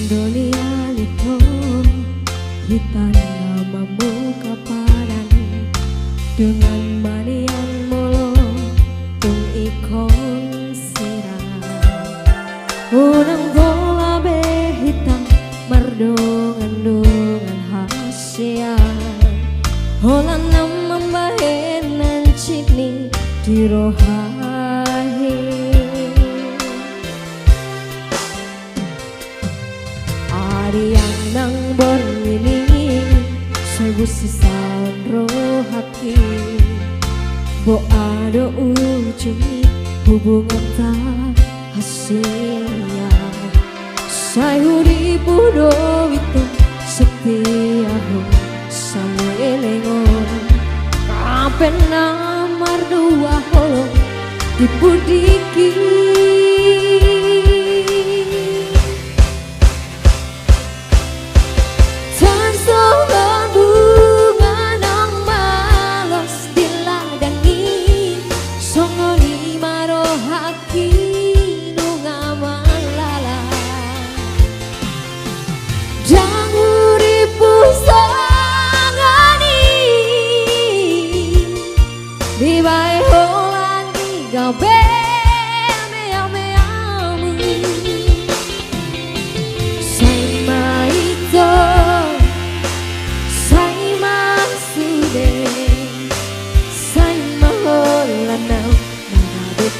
dolian itu hitam namamu kepadamu dengan manian molo tung ikon sirah unang bola be hitam mardongan hasian holan nama bahenan citni di rohahi yang nang bermini sebu sisan rohaki bo ada ujungnya hubungan tak hasilnya sayuri pudo itu setia ho samelengon kapen namar dua holo dipudiki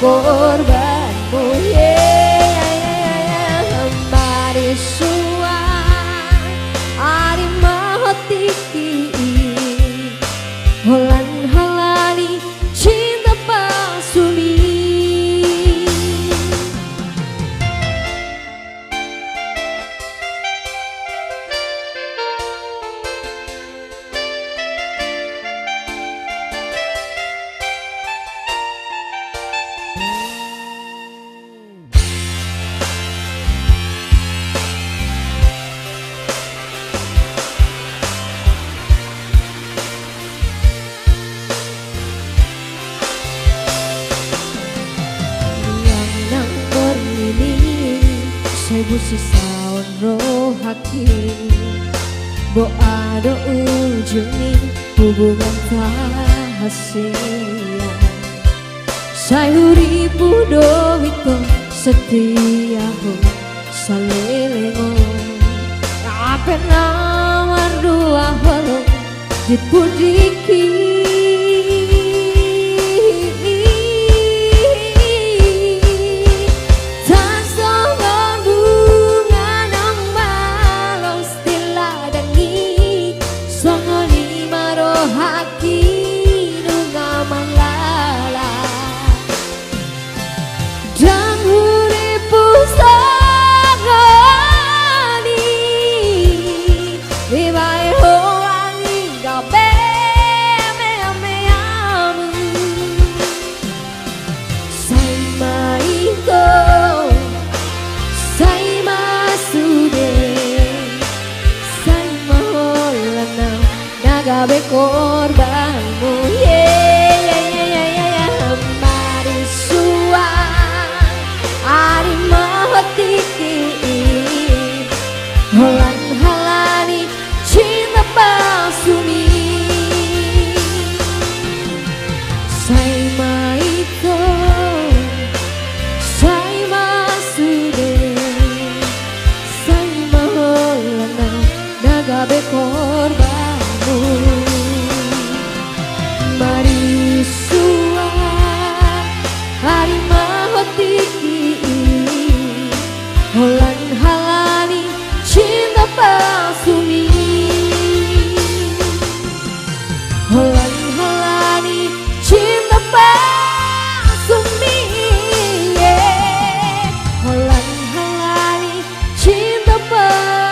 korbanmu hambari sua ari mahotiki holan halani cinta pasumi sebu sisaun rohaki bo ada ujungnya hubungan tak hasilnya sayuri pudo itu setia ho salelengon kapen nawar dua holo dipudiki gabe korbanmu hambari sua ari mahotiki holan halani cinta pasumi sai maito sai masude sai maholana nagabe korban mari sua hari mahotiki holan halani cinta pasumi holan halani cinta pasumi holan halani cinta pasumi